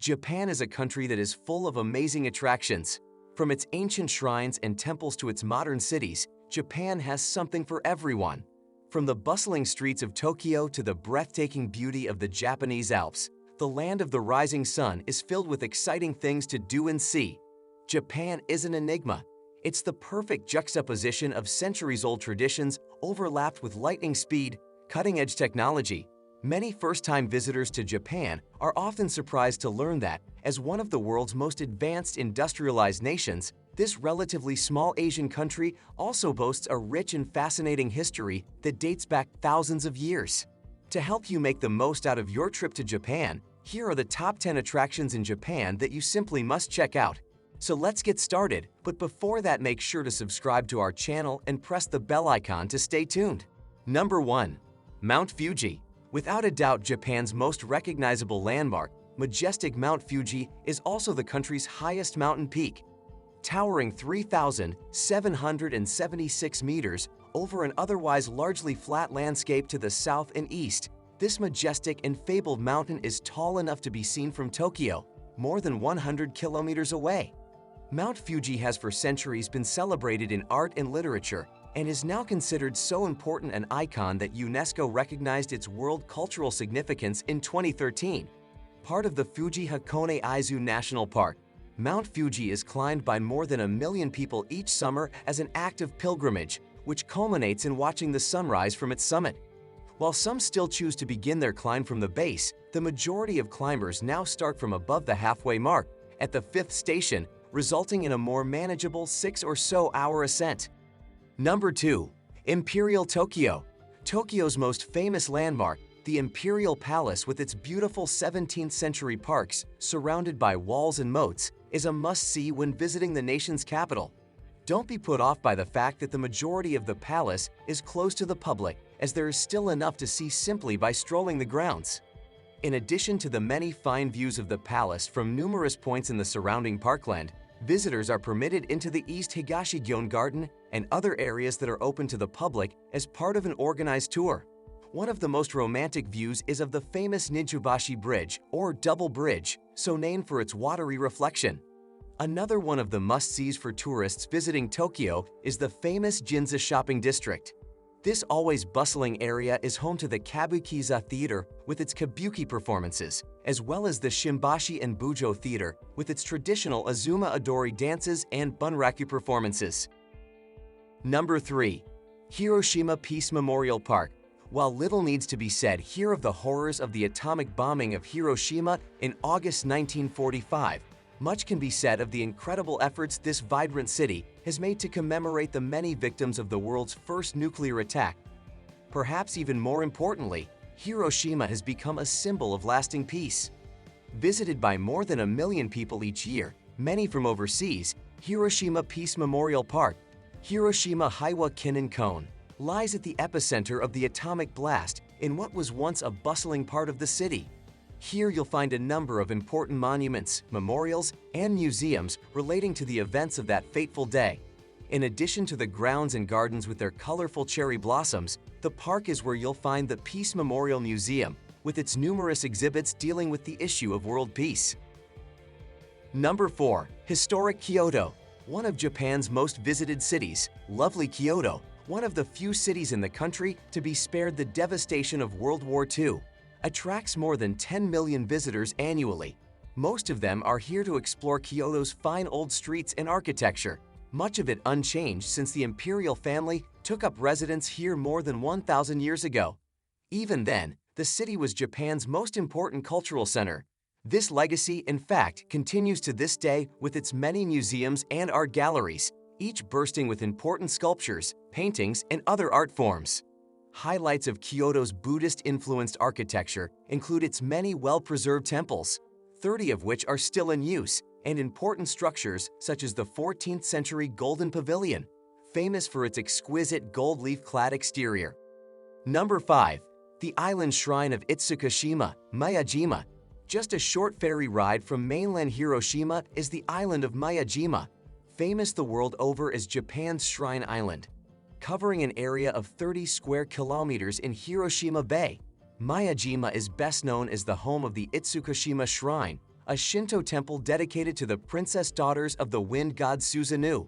Japan is a country that is full of amazing attractions. From its ancient shrines and temples to its modern cities, Japan has something for everyone. From the bustling streets of Tokyo to the breathtaking beauty of the Japanese Alps, the land of the rising sun is filled with exciting things to do and see. Japan is an enigma. It's the perfect juxtaposition of centuries-old traditions overlapped with lightning speed, cutting-edge technology. Many first-time visitors to Japan are often surprised to learn that, as one of the world's most advanced industrialized nations, this relatively small Asian country also boasts a rich and fascinating history that dates back thousands of years. To help you make the most out of your trip to Japan, here are the top 10 attractions in Japan that you simply must check out. So let's get started, but before that, make sure to subscribe to our channel and press the bell icon to stay tuned. Number 1. Mount Fuji. Without a doubt, Japan's most recognizable landmark, majestic Mount Fuji is also the country's highest mountain peak. Towering 3,776 meters over an otherwise largely flat landscape to the south and east, this majestic and fabled mountain is tall enough to be seen from Tokyo, more than 100 kilometers away. Mount Fuji has for centuries been celebrated in art and literature and is now considered so important an icon that UNESCO recognized its world cultural significance in 2013. Part of the Fuji Hakone Aizu National Park, Mount Fuji is climbed by more than 1 million people each summer as an act of pilgrimage, which culminates in watching the sunrise from its summit. While some still choose to begin their climb from the base, the majority of climbers now start from above the halfway mark, at the 5th station, resulting in a more manageable 6 or so hour ascent. Number 2. Imperial Tokyo. Tokyo's most famous landmark, the Imperial Palace with its beautiful 17th century parks surrounded by walls and moats, is a must-see when visiting the nation's capital. Don't be put off by the fact that the majority of the palace is closed to the public, as there is still enough to see simply by strolling the grounds. In addition to the many fine views of the palace from numerous points in the surrounding parkland, visitors are permitted into the East Higashigyon Garden and other areas that are open to the public as part of an organized tour. One of the most romantic views is of the famous Nijubashi Bridge, or Double Bridge, so named for its watery reflection. Another one of the must-sees for tourists visiting Tokyo is the famous Ginza shopping district. This always bustling area is home to the Kabukiza Theater with its kabuki performances, as well as the Shimbashi and Bujo Theater with its traditional Azuma Adori dances and bunraku performances. Number 3. Hiroshima Peace Memorial Park. While little needs to be said here of the horrors of the atomic bombing of Hiroshima in August 1945, much can be said of the incredible efforts this vibrant city has made to commemorate the many victims of the world's first nuclear attack. Perhaps even more importantly, Hiroshima has become a symbol of lasting peace. Visited by more than 1 million people each year, many from overseas, Hiroshima Peace Memorial Park, Hiroshima Heiwa Kinnan-kon, lies at the epicenter of the atomic blast in what was once a bustling part of the city. Here you'll find a number of important monuments, memorials, and museums relating to the events of that fateful day. In addition to the grounds and gardens with their colorful cherry blossoms, the park is where you'll find the Peace Memorial Museum, with its numerous exhibits dealing with the issue of world peace. Number 4. Historic Kyoto. One of Japan's most visited cities, lovely Kyoto, one of the few cities in the country to be spared the devastation of World War II, attracts more than 10 million visitors annually. Most of them are here to explore Kyoto's fine old streets and architecture, much of it unchanged since the imperial family took up residence here more than 1,000 years ago. Even then, the city was Japan's most important cultural center. This legacy, in fact, continues to this day with its many museums and art galleries, each bursting with important sculptures, paintings, and other art forms. Highlights of Kyoto's Buddhist-influenced architecture include its many well-preserved temples, 30 of which are still in use, and important structures such as the 14th century Golden Pavilion, famous for its exquisite gold leaf-clad exterior. Number 5. The island shrine of Itsukushima, Miyajima. Just a short ferry ride from mainland Hiroshima is the island of Miyajima, famous the world over as Japan's Shrine Island. Covering an area of 30 square kilometers in Hiroshima Bay, Miyajima is best known as the home of the Itsukushima Shrine, a Shinto temple dedicated to the princess daughters of the wind god Susanoo.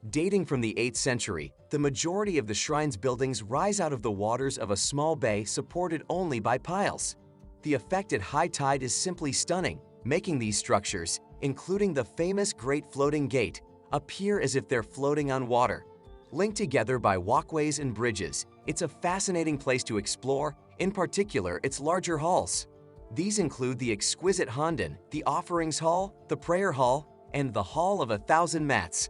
Dating from the 8th century, the majority of the shrine's buildings rise out of the waters of a small bay supported only by piles. The effect at high tide is simply stunning, making these structures, including the famous Great Floating Gate, appear as if they're floating on water. Linked together by walkways and bridges, it's a fascinating place to explore, in particular its larger halls. These include the exquisite Hondan, the Offerings Hall, the Prayer Hall, and the Hall of 1,000 Mats.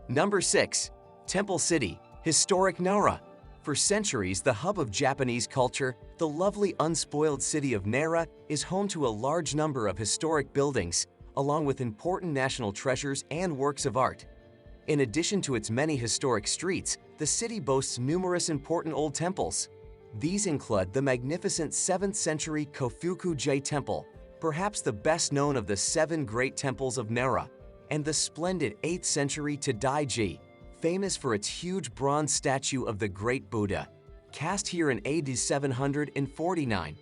Number 6. Temple City, Historic Nara. For centuries, the hub of Japanese culture, the lovely unspoiled city of Nara is home to a large number of historic buildings, along with important national treasures and works of art. In addition to its many historic streets, the city boasts numerous important old temples. These include the magnificent 7th century Kofuku-ji Temple, perhaps the best known of the 7 great temples of Nara, and the splendid 8th century Tadaiji, famous for its huge bronze statue of the Great Buddha, cast here in AD 749.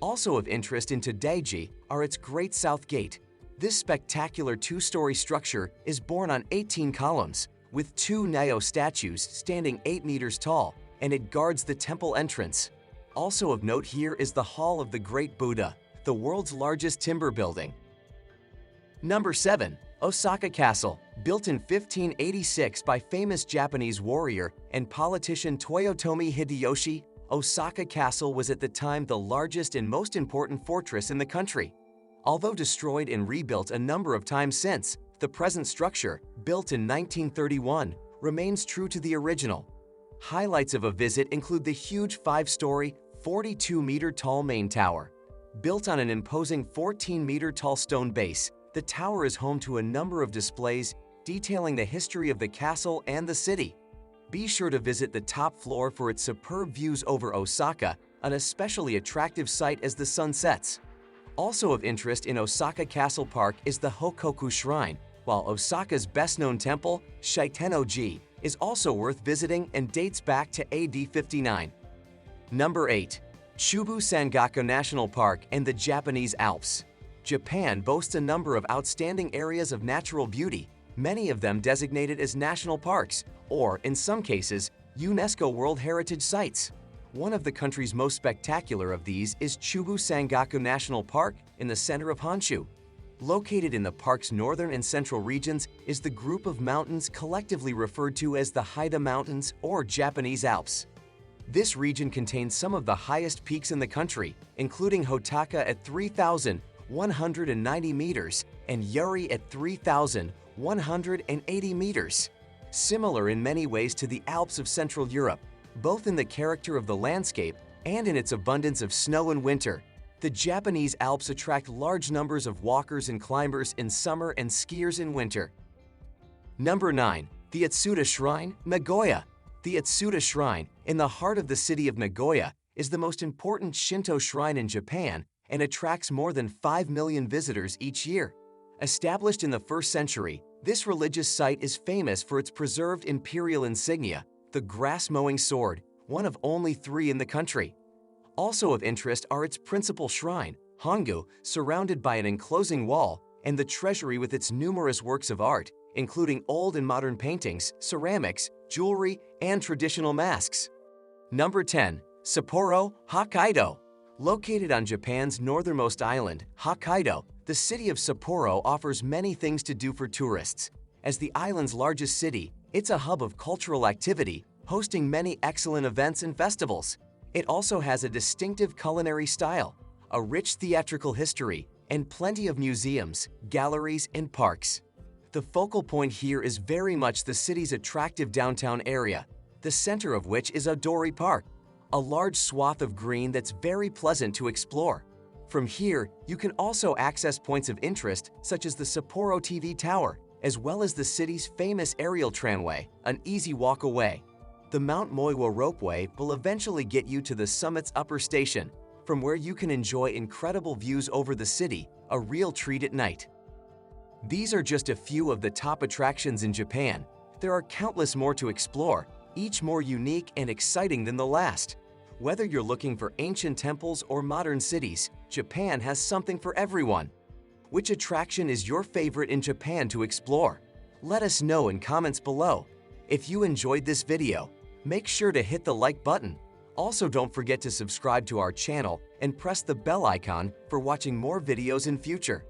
Also of interest in Tadaiji are its Great South Gate. This spectacular 2-story structure is borne on 18 columns, with 2 Neo statues standing 8 meters tall, and it guards the temple entrance. Also of note here is the Hall of the Great Buddha, the world's largest timber building. Number 7. Osaka Castle. Built in 1586 by famous Japanese warrior and politician Toyotomi Hideyoshi, Osaka Castle was at the time the largest and most important fortress in the country. Although destroyed and rebuilt a number of times since, the present structure, built in 1931, remains true to the original. Highlights of a visit include the huge 5-story, 42-meter-tall main tower. Built on an imposing 14-meter-tall stone base, the tower is home to a number of displays detailing the history of the castle and the city. Be sure to visit the top floor for its superb views over Osaka, an especially attractive sight as the sun sets. Also of interest in Osaka Castle Park is the Hokoku Shrine, while Osaka's best-known temple, Shiten-o-ji, is also worth visiting and dates back to AD 59. Number 8. Chubu Sangaku National Park and the Japanese Alps. Japan boasts a number of outstanding areas of natural beauty, many of them designated as national parks, or, in some cases, UNESCO World Heritage Sites. One of the country's most spectacular of these is Chubu Sangaku National Park in the center of Honshu. Located in the park's northern and central regions is the group of mountains collectively referred to as the Haida Mountains or Japanese Alps. This region contains some of the highest peaks in the country, including Hotaka at 3,190 meters and Yuri at 3,180 meters. Similar in many ways to the Alps of Central Europe, both in the character of the landscape and in its abundance of snow in winter, the Japanese Alps attract large numbers of walkers and climbers in summer and skiers in winter. Number 9. The Atsuta Shrine, Nagoya. The Atsuta Shrine, in the heart of the city of Nagoya, is the most important Shinto shrine in Japan and attracts more than 5 million visitors each year. Established in the 1st century, this religious site is famous for its preserved imperial insignia, the grass-mowing sword, one of only 3 in the country. Also of interest are its principal shrine, Hongu, surrounded by an enclosing wall, and the treasury with its numerous works of art, including old and modern paintings, ceramics, jewelry, and traditional masks. Number 10. Sapporo, Hokkaido. Located on Japan's northernmost island, Hokkaido, the city of Sapporo offers many things to do for tourists. As the island's largest city, it's a hub of cultural activity, hosting many excellent events and festivals. It also has a distinctive culinary style, a rich theatrical history, and plenty of museums, galleries, and parks. The focal point here is very much the city's attractive downtown area, the center of which is Odori Park, a large swath of green that's very pleasant to explore. From here, you can also access points of interest such as the Sapporo TV Tower, as well as the city's famous aerial tramway, an easy walk away. The Mount Moiwa ropeway will eventually get you to the summit's upper station, from where you can enjoy incredible views over the city, a real treat at night. These are just a few of the top attractions in Japan. There are countless more to explore, each more unique and exciting than the last. Whether you're looking for ancient temples or modern cities, Japan has something for everyone. Which attraction is your favorite in Japan to explore? Let us know in comments below. If you enjoyed this video, make sure to hit the like button. Also, don't forget to subscribe to our channel and press the bell icon for watching more videos in future.